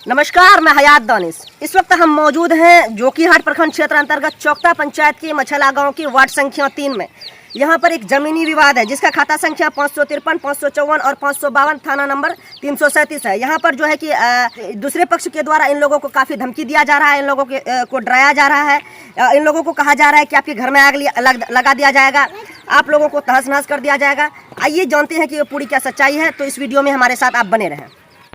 नमस्कार, मैं हयात दानिश। इस वक्त हम मौजूद हैं जोकीहाट प्रखंड क्षेत्र अंतर्गत चौकता पंचायत के मछला गांव की वार्ड संख्या 3 में। यहां पर एक जमीनी विवाद है जिसका खाता संख्या 553, 554 और 552 थाना नंबर 337 है। यहां पर जो है कि दूसरे पक्ष के द्वारा इन लोगों को काफ़ी धमकी दिया जा रहा है, इन लोगों को डराया जा रहा है, इन लोगों को कहा जा रहा है कि आपके घर में आग लगा दिया जाएगा, आप लोगों को तहस नहस कर दिया जाएगा। आइए जानते हैं कि ये पूरी क्या सच्चाई है। तो इस वीडियो में हमारे साथ आप बने रहें।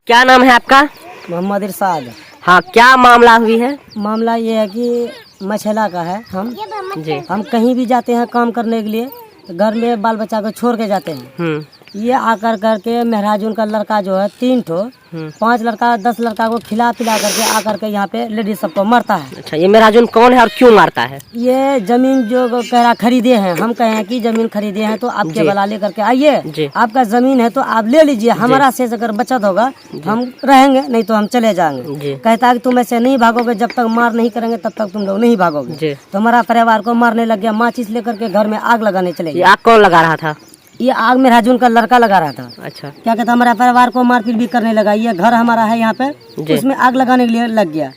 क्या नाम है आपका? मोहम्मद इरशाद। हाँ, क्या मामला हुई है? मामला ये है कि मछला का है। हम कहीं भी जाते हैं काम करने के लिए तो घर में बाल बच्चा को छोड़ के जाते हैं। ये आकर करके महराजून का लड़का जो है 3 ठो 5 लड़का 10 लड़का को खिला पिला करके आकर के यहाँ पे लेडीज सबको मारता है। अच्छा, ये महराजून कौन है और क्यों मारता है? ये जमीन जो कह रहा खरीदे हैं, हम कहे हैं कि जमीन खरीदे हैं तो आपके बला लेकर के आइए, आपका जमीन है तो आप ले लीजिए, हमारा से अगर बचत होगा हम रहेंगे, नहीं तो हम चले जाएंगे। कहता है कि तुम ऐसे नहीं भागोगे, जब तक मार नहीं करेंगे तब तक तुम लोग नहीं भागोगे। तो हमारा परिवार को मारने लग गया, माचिस लेकर के घर में आग लगाने चले गए। आग कौन लगा रहा था? ये आग महराजून का लड़का लगा रहा था। अच्छा, क्या कहता, हमारा परिवार को मारपीट भी करने लगा। ये घर हमारा है यहाँ पे, उसमें आग लगाने के लिए लग गया।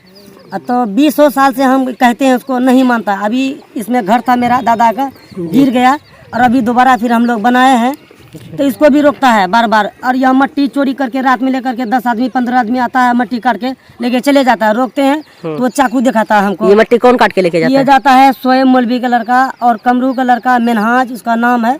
तो 20 साल से हम कहते हैं, उसको नहीं मानता। अभी इसमें घर था मेरा दादा का, गिर गया और अभी दोबारा फिर हम लोग बनाए हैं तो इसको भी रोकता है बार बार। और यह मट्टी चोरी करके रात में लेकर के 10 आदमी 15 आदमी आता है, मट्टी काट के लेके चले जाता है। रोकते हैं तो वो चाकू दिखाता है हमको। ये मट्टी कौन काट के लेके जाता है? ये जाता है सोएब मौलवी का लड़का और कमरू का लड़का मिनहाज उसका नाम है।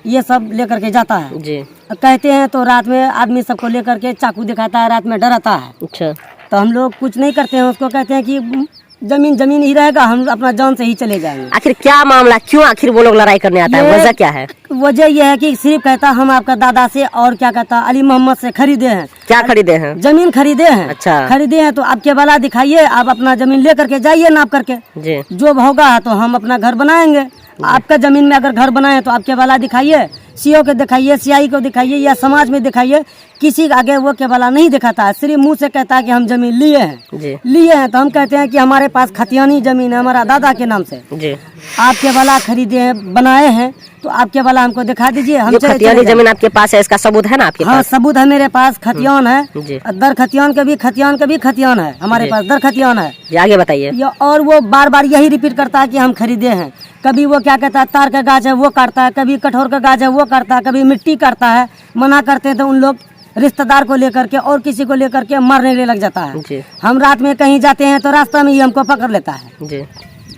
ये सब लेकर के जाता है जी। कहते हैं तो रात में आदमी सबको लेकर के चाकू दिखाता है, रात में डराता है। अच्छा, तो हम लोग कुछ नहीं करते हैं उसको, कहते हैं कि जमीन ही रहेगा, हम अपना जान से ही चले जाएंगे। आखिर क्या मामला, क्यों आखिर वो लोग लड़ाई करने आता है? वजह क्या है? वजह यह है कि सिर्फ कहता हम आपका दादा से और क्या कहता अली मोहम्मद से खरीदे हैं। क्या खरीदे हैं? जमीन खरीदे हैं। अच्छा, खरीदे हैं तो आपके वाला दिखाइए, आप अपना जमीन ले करके जाइए नाप करके जी। जो होगा तो हम अपना घर बनाएंगे। आपका जमीन में अगर घर बनाए तो आपके वाला दिखाइए, सीओ को दिखाइए, सीआई को दिखाइए या समाज में दिखाइए, किसी के आगे वो के वाला नहीं दिखाता है। सिर्फ मुंह से कहता है कि हम जमीन लिए हैं तो हम कहते हैं कि हमारे पास खतियानी जमीन है हमारा दादा के नाम से जी। आपके वाला खरीदे हैं, बनाए हैं तो आपके वाला हमको दिखा दीजिए। हम खतियानी जमीन आपके पास है, इसका सबूत है ना आपके पास? हाँ, सबूत है मेरे पास। खतियान है, दर खतियान का भी खतियान है हमारे पास, दर खतियान है। आगे बताइए। और वो बार बार यही रिपीट करता है कि हम खरीदे हैं। कभी वो क्या कहता है तार का गाछ है वो काटता है, कभी कठोर का गाछ है वो काटता है, कभी मिट्टी काटता है। मना करते हैं तो उन लोग रिश्तेदार को लेकर के और किसी को लेकर के मारने के लिए लग जाता है। हम रात में कहीं जाते हैं तो रास्ता में ही हमको पकड़ लेता है।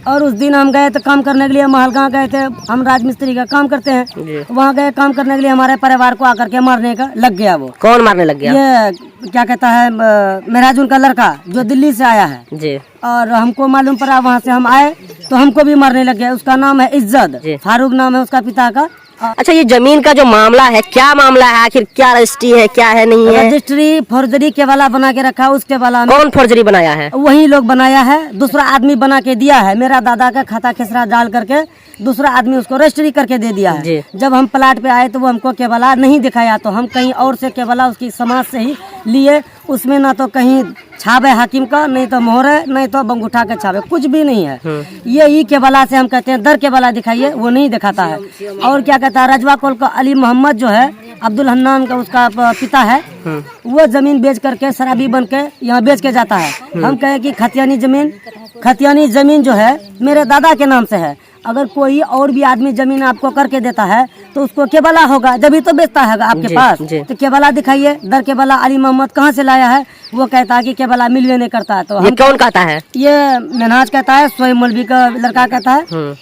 और उस दिन हम गए तो काम करने के लिए महलगांव गए थे, हम राजमिस्त्री का काम करते हैं। वहाँ गए काम करने के लिए, हमारे परिवार को आकर के मारने का लग गया। वो कौन मारने लग गया? ये क्या कहता है महराजून का लड़का जो दिल्ली से आया है जी। और हमको मालूम पड़ा, वहाँ से हम आए तो हमको भी मारने लग गया। उसका नाम है इज्जत, फारूक नाम है उसका पिता का। अच्छा, ये जमीन का जो मामला है, क्या मामला है आखिर? क्या रजिस्ट्री है, क्या है नहीं है? रजिस्ट्री फौर्जरी के वाला बना के रखा, उसके वाला कौन फौर्जरी बनाया है? वही लोग बनाया है, दूसरा आदमी बना के दिया है। मेरा दादा का खाता खेसरा डाल करके दूसरा आदमी उसको रजिस्ट्री करके दे दिया है। जब हम प्लाट पे आए तो वो हमको केवला नहीं दिखाया, तो हम कहीं और से केवला उसकी समाज से ही लिए। उसमें ना तो कहीं छावे हाकिम का, नहीं तो मोहरे, नहीं तो बंगूठा के छावे, कुछ भी नहीं है। ये केवला से हम कहते हैं दर केवला दिखाइए, वो नहीं दिखाता है। और क्या कहता है रजवा कोल का अली मोहम्मद जो है, अब्दुल हन्नान का उसका पिता है, वो जमीन बेच करके शराबी बन के यहाँ बेच के जाता है। हम कहे कि खतियानी जमीन जो है मेरे दादा के नाम से है। अगर कोई और भी आदमी जमीन आपको करके देता है तो उसको केवला होगा, जब ही तो बेचता है आपके पास। तो केवला दिखाइए, दर केवला अली मोहम्मद कहाँ से लाया है? वो कहता है कि केवला मिलवे नहीं करता है। तो ये कौन कहता है? ये मिनहाज कहता है, सोएब मौलवी का लड़का कहता है,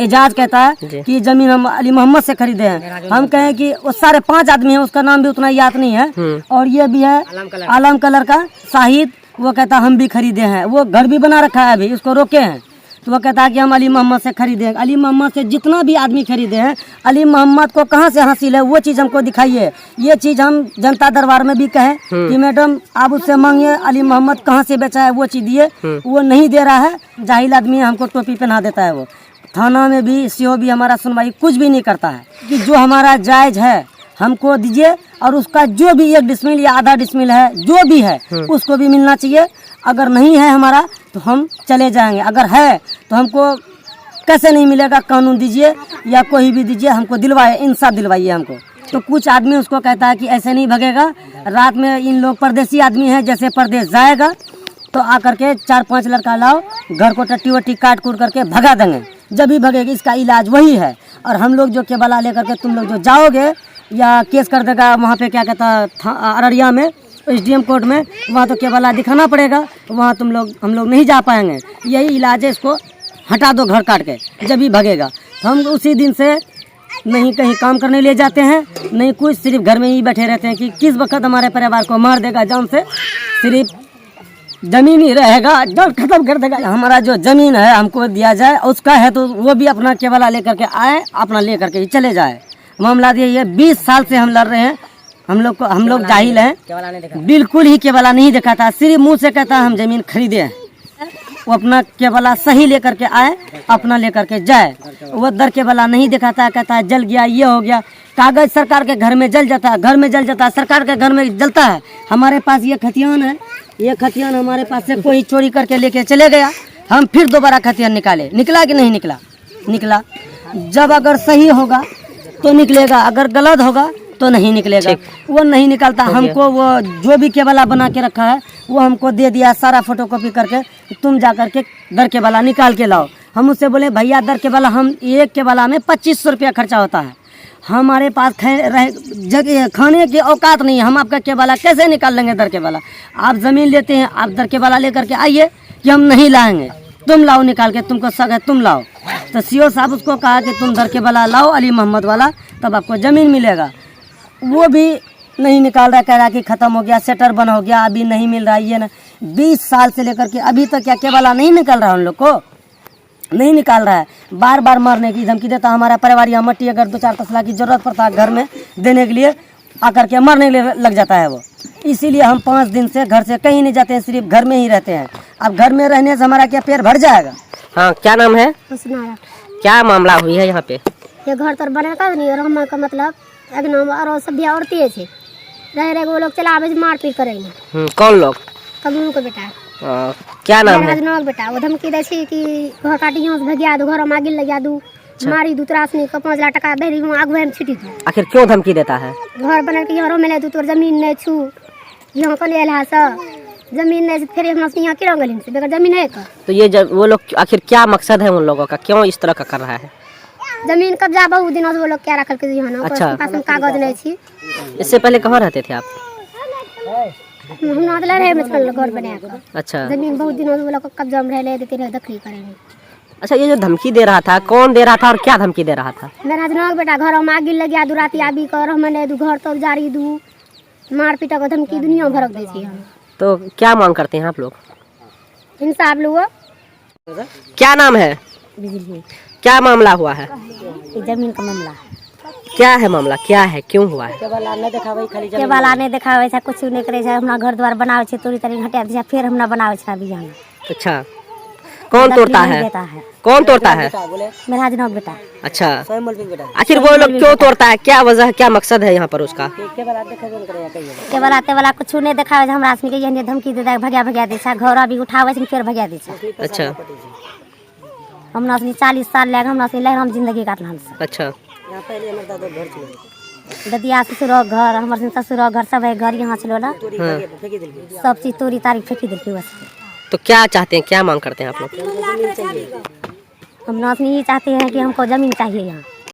एजाज कहता है कि जमीन हम अली मोहम्मद से खरीदे हैं। हम कहें कि वो सारे 5 आदमी हैं, उसका नाम भी उतना याद नहीं है। और ये भी है आलम का लड़का शाहिद, वो कहता हम भी खरीदे हैं। वो घर भी बना रखा है, अभी उसको रोके हैं। तो वो कहता है कि हम अली मोहम्मद से खरीदे हैं। अली मोहम्मद से जितना भी आदमी खरीदे हैं, अली मोहम्मद को कहाँ से हासिल है वो चीज़ हमको दिखाइए। ये चीज़ हम जनता दरबार में भी कहें कि मैडम आप उससे मांगिए अली मोहम्मद कहाँ से बेचा है, वो चीज़ दिए। वो नहीं दे रहा है, जाहिल आदमी हमको टोपी पहना देता है। वो थाना में भी सीओ भी हमारा सुनवाई कुछ भी नहीं करता है कि जो हमारा जायज़ है हमको दीजिए, और उसका जो भी 1 डिसमिल या आधा डिसमिल है जो भी है उसको भी मिलना चाहिए। अगर नहीं है हमारा तो हम चले जाएंगे, अगर है तो हमको कैसे नहीं मिलेगा, कानून दीजिए या कोई भी दीजिए, हमको दिलवाए, इंसाफ दिलवाइए हमको। तो कुछ आदमी उसको कहता है कि ऐसे नहीं भगेगा, रात में इन लोग परदेसी आदमी हैं, जैसे परदेश जाएगा तो आकर के 4-5 लड़का लाओ, घर को टट्टी वट्टी काट कूट करके भगा देंगे। जब भी भगेगी इसका इलाज वही है। और हम लोग जो केबला लेकर के तुम लोग जो जाओगे या केस कर देगा वहाँ पे क्या कहता है अररिया में SDM कोर्ट में, वहाँ तो केबला दिखाना पड़ेगा, वहाँ हम लोग नहीं जा पाएंगे। यही इलाज है, इसको हटा दो घर काट के, जब भी भगेगा। तो हम उसी दिन से नहीं कहीं काम करने ले जाते हैं, नहीं कुछ, सिर्फ घर में ही बैठे रहते हैं कि किस वक्त हमारे परिवार को मार देगा, जान से सिर्फ जमीन ही रहेगा, जब खत्म कर देगा। हमारा जो जमीन है हमको दिया जाए, उसका है तो वो भी अपना केबला लेकर के आए, अपना लेकर के ही चले जाए। मामला ये 20 साल से हम लड़ रहे हैं। हम लोग जाहिल हैं, बिल्कुल ही केबला नहीं देखा था, सिर्फ मुंह से कहता हम जमीन खरीदे हैं। वो अपना केबला सही लेकर के आए, अपना लेकर के जाए। वो दर केबला नहीं दिखाता है, कहता है जल गया, ये हो गया। कागज सरकार के घर में जल जाता है, घर में जल जाता है, सरकार के घर में जलता है। हमारे पास ये खतियान है, ये खतियान हमारे पास से कोई चोरी करके लेके चले गया, हम फिर दोबारा खतियान निकाले। निकला कि नहीं निकला? निकला। जब अगर सही होगा तो निकलेगा, अगर गलत होगा तो नहीं निकलेगा। वो नहीं निकलता। हमको वो जो भी केबला बना के रखा है वो हमको दे दिया सारा फोटोकॉपी करके, तुम जा करके दर केबला निकाल के लाओ। हम उससे बोले भैया दर केबला, हम एक केबला में 2500 रुपया खर्चा होता है, हमारे पास जगह खाने की औकात नहीं है, हम आपका केबला कैसे निकाल लेंगे दर केबला? आप ज़मीन लेते हैं, आप दर केबला लेकर के आइए कि हम नहीं लाएंगे, तुम लाओ निकाल के, तुमको शक है तुम लाओ। तो CO साहब उसको कहा कि तुम दर केबला लाओ अली मोहम्मद वाला, तब आपको ज़मीन मिलेगा। वो भी नहीं निकाल रहा, कह रहा कि ख़त्म हो गया, सेटर बन हो गया, अभी नहीं मिल रहा है। ये ना 20 साल से लेकर के अभी तक क्या केबला नहीं निकल रहा है, उन लोग को नहीं निकाल रहा है। बार बार मारने की धमकी देता। हमारा परिवार यहाँ मट्टी अगर 2-4 तसला की ज़रूरत पड़ता घर में देने के लिए, आकर के मरने के लिए लग जाता है वो। इसीलिए हम 5 दिन से घर से कहीं नहीं जाते हैं, सिर्फ घर में ही रहते हैं। अब घर में रहने से हमारा क्या पेट भर जाएगा? हाँ, क्या नाम है? हुस्नारा। क्या मामला हुई है यहाँ पे? ये घर तर बने का नहीं, और हम का मतलब एक नाम और सब भी औरतें थे, रह वो लोग चला आवे मारपीट करेंगे। कौन लोग? कबू को बेटा। क्या नाम है? राजनाग बेटा। वो धमकी दे छी कि घर काटियो से भगिया दू, घर में आगिल लगा दू, मारी दू, त्रासनी का 5 लाख टका देरी में आगु में छिटी दू। आखिर क्यों धमकी देता है? घर बना के यहाँ मिले दू, तोर जमीन नहीं छू, यहाँ को ले ला सा जमीन नहीं, फिर हम यहाँ की रंगलिन से बेगर जमीन है का। तो ये वो लोग आखिर क्या मकसद है उन लोगों का, क्यों इस तरह का कर रहा है? जमीन कब्जा बहुत दिनों से वो लोग क्या रखल के यहाँ ना। अच्छा। पास में कागज नहीं छी। इससे पहले कहाँ रहते थे आप? हम ना रहे मतलब घर बना के। अच्छा। जमीन बहुत दिनों से वो लोग कब्जा में रह देते रहे, दखली करेंगे। अच्छा, ये जो धमकी दे रहा था, कौन दे रहा था और क्या धमकी दे रहा था? मेरा राजनाग बेटा। घर में आगिल लगिया दू, राती आबी कर हमने दू, घर तो जारी दू, मार पीटा को धमकी दुनिया भरक दे छी हम। तो क्या मांग करते हैं आप लोग? इंसाफ लो। क्या नाम है? बिजली। क्या मामला हुआ है? जमीन का मामला। क्या है मामला, क्या है, क्यों हुआ है? केबला नहीं देखावे, खाली के वाला नहीं देखावे छै, कुछ नहीं करे छै। हमरा घर द्वार बनावे छै, तोरी तरी हटा दे छै, फिर हमरा बनावे छै अभी यहाँ। अच्छा, कौन तोड़ता है? कौन तोड़ता है? मेरा राजनाग बेटा। अच्छा, आखिर वो लोग क्यों तोड़ता है, क्या वजह, क्या मकसद है यहाँ पर उसका? के वाला कुछ नहीं देखावे छै, हमरा आदमी के यही धमकी दे दे, भगा दे छै, घर अभी उठावे छै फिर भगा दे छै। अच्छा। हमरा से 40 साल लग हमरा से लहराम जिंदगी काटल। अच्छा। ददिया ससुर घर, हमारे ससुर घर, सब घर यहाँ चलो ना, सब चीज तोड़ी तारीख फेंकी दिल। तो क्या चाहते हैं, क्या मांग करते हैं आप लोग? हम यही चाहते हैं कि हमको जमीन चाहिए यहाँ।